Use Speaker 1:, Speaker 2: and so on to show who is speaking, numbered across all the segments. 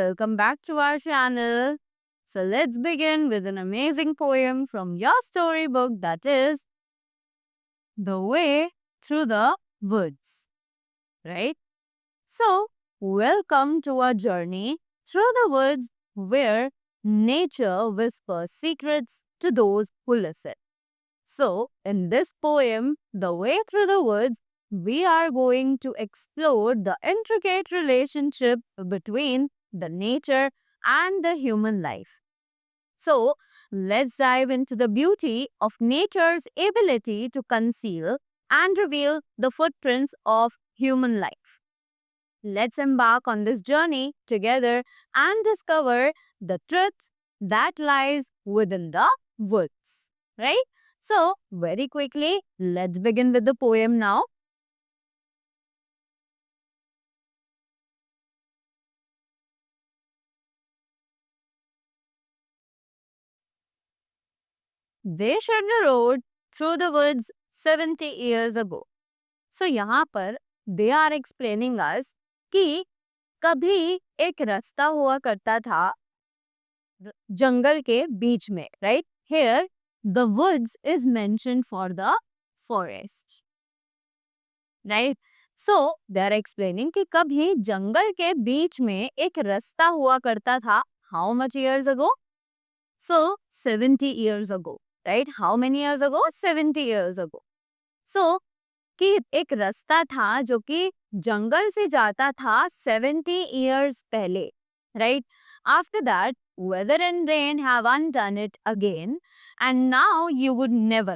Speaker 1: welcome back to our channel. So let's begin with an amazing poem from your storybook, that is The Way Through the Woods, right? So, welcome to our journey through the woods where nature whispers secrets to those who listen. So, in this poem, The Way Through the Woods, we are going to explore the intricate relationship between the nature and the human life. So, let's dive into the beauty of nature's ability to conceal and reveal the footprints of human life. Let's embark on this journey together and discover the truth that lies within the woods. Right? So, very quickly, let's begin with the poem now. They shut the road through the woods 70 years ago. So, यहाँ पर they are explaining us कि कभी एक रास्ता हुआ करता था जंगल के बीच में, right? Here, the woods is mentioned for the forest, right? So, they are explaining कि कभी जंगल के बीच में एक रास्ता हुआ करता था. How much years ago? So, 70 years ago, right? How many years ago? 70 years ago. So, कि एक रास्ता था जो कि जंगल से जाता था 70 years पहले, right? After that, weather and rain have undone it again, and now you would never.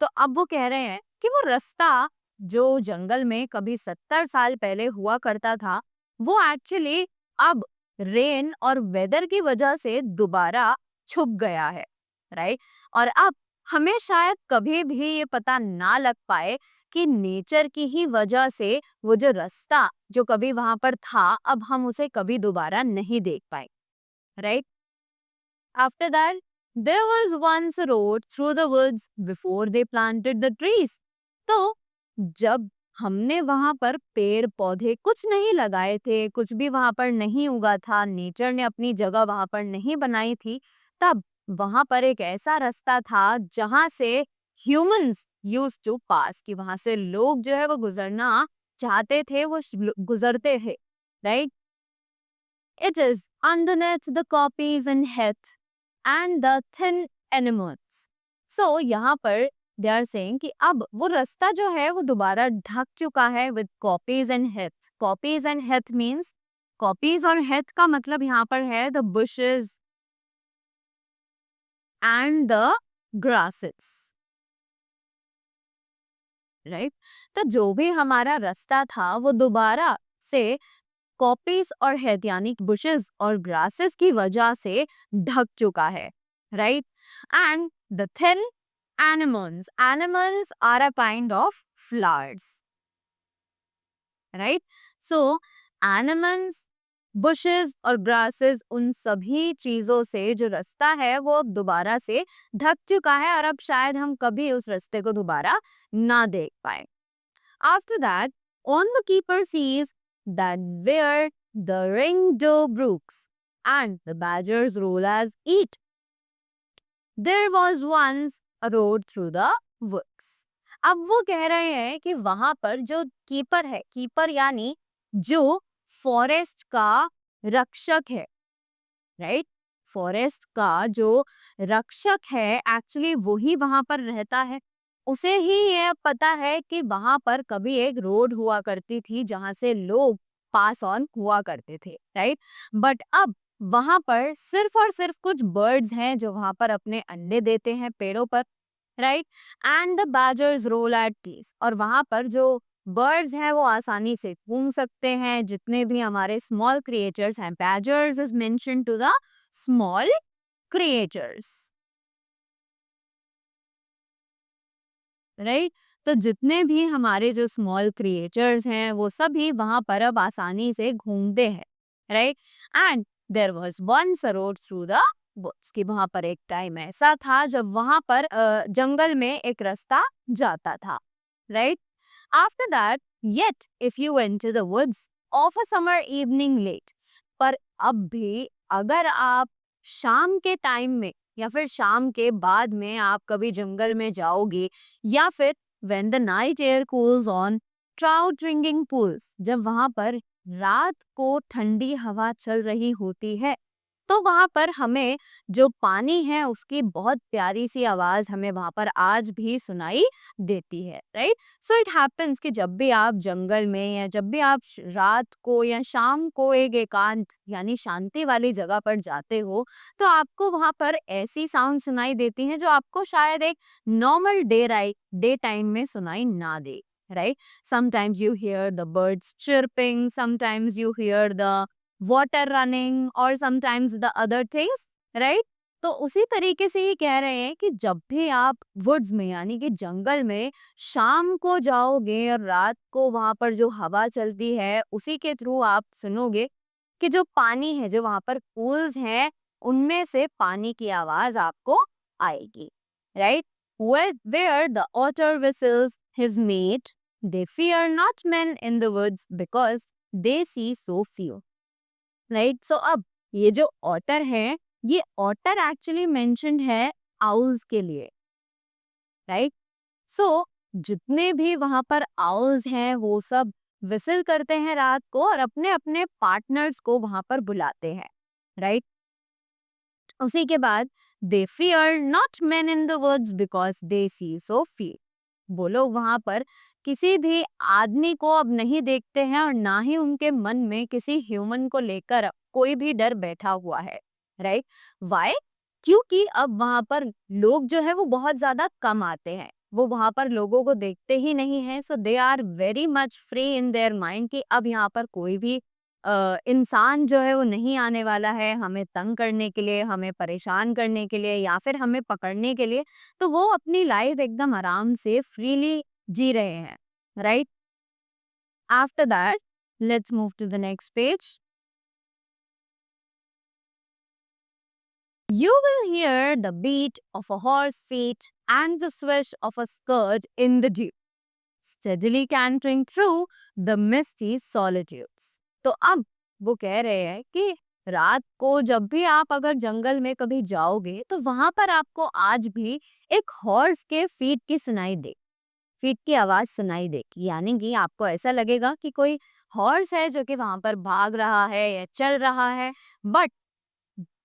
Speaker 1: तो अब वो कह रहे हैं कि वो रास्ता जो जंगल में कभी 70 साल पहले हुआ करता था, वो एक्चुअली अब रेन और वेदर की वजह से दोबारा छुप गया है, राइट? और अब हमें शायद कभी भी ये पता ना लग पाए कि नेचर की ही वजह से वो जो रास्ता जो कभी वहां पर था, अब हम उसे कभी दोबारा नहीं देख पाए, right? After that, there was once a road through the woods before they planted the trees. तो जब हमने वहां पर पेड़ पौधे कुछ नहीं लगाए थे, कुछ भी वहां पर नहीं उगा था, नेचर ने अपनी जगह वहां पर नहीं बनाई थी, तब वहां पर एक ऐसा रास्ता था जहां से ह्यूमंस यूज्ड टू पास, कि वहां से लोग जो है वो गुजरना चाहते थे, वो गुजरते थे, right? It is underneath the copies and heath and the thin animals. So यहाँ पर they are saying कि अब वो रास्ता जो है वो दोबारा ढक चुका है with copies and heath. Copies and heath means, copies और heath का मतलब यहाँ पर है the bushes and the grasses. Right? तो जो भी हमारा रास्ता था वो दोबारा से कॉपीज और हेथ यानी बुशेस और ग्रासेस की वजह से ढक चुका है, right? And the thin animals are a kind of flowers, right? So animals, bushes और ग्रासेस, उन सभी चीजों से जो रास्ता है वो अब दोबारा से ढक चुका है और अब शायद हम कभी उस रास्ते को दोबारा ना देख पाए. After that, on the keeper sees that where the ringdove brooks and the badgers roll as eat, there was once a road through the woods. अब वो कह रहे हैं कि वहां पर जो कीपर है, कीपर यानी जो फॉरेस्ट का रक्षक है, राइट? फॉरेस्ट का जो रक्षक है एक्चुअली वही वहां पर रहता है. उसे ही ये पता है कि वहां पर कभी एक रोड हुआ करती थी जहां से लोग पास ऑन हुआ करते थे, राइट? बट अब वहां पर सिर्फ और सिर्फ कुछ बर्ड्स हैं जो वहां पर अपने अंडे देते हैं पेड़ों पर, right? And the badgers roll at peace, और वहां पर जो बर्ड्स हैं वो आसानी से घूम सकते हैं. जितने भी हमारे स्मॉल क्रिएचर्स हैं, badgers is mention to the small creatures, right? तो जितने भी हमारे जो स्मॉल क्रिएचर्स हैं वो सभी वहां पर अब आसानी से घूमते हैं, right? And there was once a road through the woods, कि वहां पर एक टाइम ऐसा था जब वहां पर जंगल में एक रास्ता जाता था, right? After that, yet if you enter the woods of a summer evening late, पर अब भी अगर आप शाम के टाइम में या फिर शाम के बाद में आप कभी जंगल में जाओगे, या फिर when the night air cools on, trout drinking pools, जब वहां पर रात को ठंडी हवा चल रही होती है, तो वहां पर हमें जो पानी है उसकी बहुत प्यारी सी आवाज हमें वहां पर आज भी सुनाई देती है, राइट। सो इट हैपेंस कि जब भी आप जंगल में या जब भी आप रात को या शाम को एक एकांत यानी शांति वाली जगह पर जाते हो, तो आपको वहां पर ऐसी साउंड सुनाई देती हैं जो आपको शायद एक नॉर्मल डे टाइम में सुनाई ना दे, right? Sometimes you hear the birds chirping, sometimes you hear the water running और sometimes the other things, right? तो उसी तरीके से ये कह रहे हैं कि जब भी आप वुड्स में यानी कि जंगल में शाम को जाओगे और रात को वहां पर जो हवा चलती है उसी के थ्रू आप सुनोगे कि जो पानी है, जो वहां पर पूल्स हैं, उनमें से पानी की आवाज आपको आएगी, right. Where the otter whistles his mate, they fear not men in the woods because they see so few, right. So अब ये जो ऑटर है, ये ऑटर एक्चुअली मेंशन्ड है आउल्स के लिए, राइट। सो जितने भी वहां पर आउल्स हैं वो सब विसल करते हैं रात को और अपने अपने पार्टनर्स को वहां पर बुलाते हैं, राइट। उसी के बाद they fear not men in the woods because they see so feel, वो लोग वहां पर किसी भी आदमी को अब नहीं देखते हैं और ना ही उनके मन में किसी ह्यूमन को लेकर कोई भी डर बैठा हुआ है, राइट। वाई? क्योंकि अब वहां पर लोग जो है वो बहुत ज्यादा कम आते हैं, वो वहां पर लोगों को देखते ही नहीं है। So they are very much free in their mind कि अब यहाँ पर कोई भी इंसान जो है वो नहीं आने वाला है हमें तंग करने के लिए, हमें परेशान करने के लिए या फिर हमें पकड़ने के लिए। तो वो अपनी लाइफ एकदम आराम से फ्रीली जी रहे हैं, right. After that let's move to the next page. You will hear the beat of a horse feet and the swish of a skirt in the dew, steadily cantering through the misty solitudes. तो अब वो कह रहे हैं कि रात को जब भी आप अगर जंगल में कभी जाओगे तो वहां पर आपको आज भी एक हॉर्स के फीट की सुनाई दे, फीट की आवाज सुनाई देगी, यानी कि आपको ऐसा लगेगा कि कोई हॉर्स है जो कि वहां पर भाग रहा है या चल रहा है। बट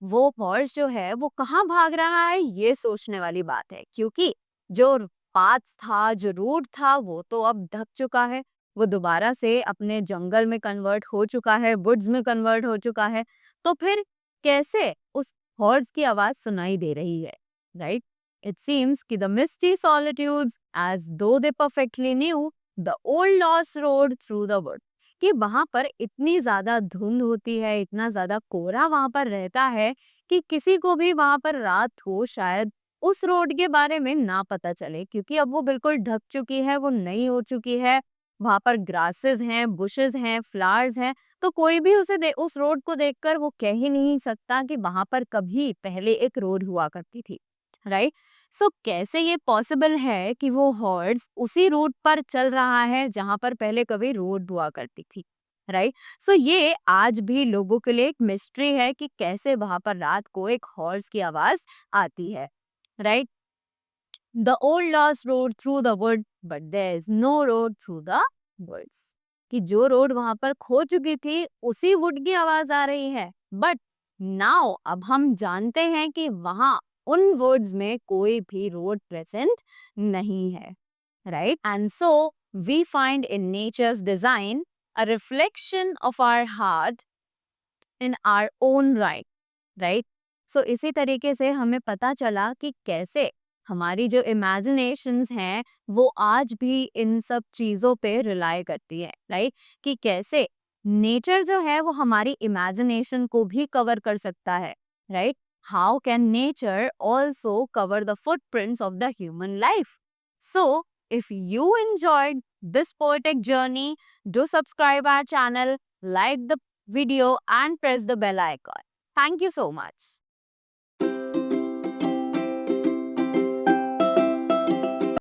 Speaker 1: वो हॉर्स जो है वो कहाँ भाग रहा है ये सोचने वाली बात है, क्योंकि जो पाथ था, जो रूट था, वो तो अब ढक चुका है, वो दोबारा से अपने जंगल में कन्वर्ट हो चुका है, वुड्स में कन्वर्ट हो चुका है। तो फिर कैसे उस हॉर्स की आवाज सुनाई दे रही है, राइट। इट सीम्स कि the misty solitudes as though they perfectly knew the old lost road through the wood, कि वहां पर इतनी ज्यादा धुंध होती है, इतना ज्यादा कोहरा वहां पर रहता है कि किसी को भी वहां पर रात हो शायद उस रोड के बारे में ना पता चले, क्योंकि अब वो बिल्कुल ढक चुकी है, वो नई हो चुकी है। वहां पर ग्रासेस हैं, बुशेस हैं, फ्लावर्स हैं, तो कोई भी उस रोड को देखकर वो कह ही नहीं सकता कि वहां पर कभी पहले एक रोड हुआ करती थी, राइट। सो कैसे ये पॉसिबल है कि वो हॉर्स उसी रूट पर चल रहा है जहां पर पहले कभी रोड हुआ करती थी, राइट। सो ये आज भी लोगों के लिए एक मिस्ट्री है कि कैसे वहां पर रात को एक हॉर्स की आवाज आती है, right. The old lost road through the wood but there is no road through the woods, कि जो रोड वहां पर खो चुकी थी उसी वुड की आवाज आ रही है, बट नाउ अब हम जानते हैं कि वहां उन वर्ड्स में कोई भी रोड प्रेजेंट नहीं है, right. And so we find in nature's design a reflection of our heart in our own right, right. So इसी तरीके से हमें पता चला कि कैसे हमारी जो इमेजिनेशंस हैं वो आज भी इन सब चीजों पे रिलाय करती है, राइट। कि कैसे नेचर जो है वो हमारी इमेजिनेशन को भी कवर कर सकता है, right. How can nature also cover the footprints of the human life. So if you enjoyed this poetic journey, do subscribe our channel, like the video and press the bell icon. Thank you so much.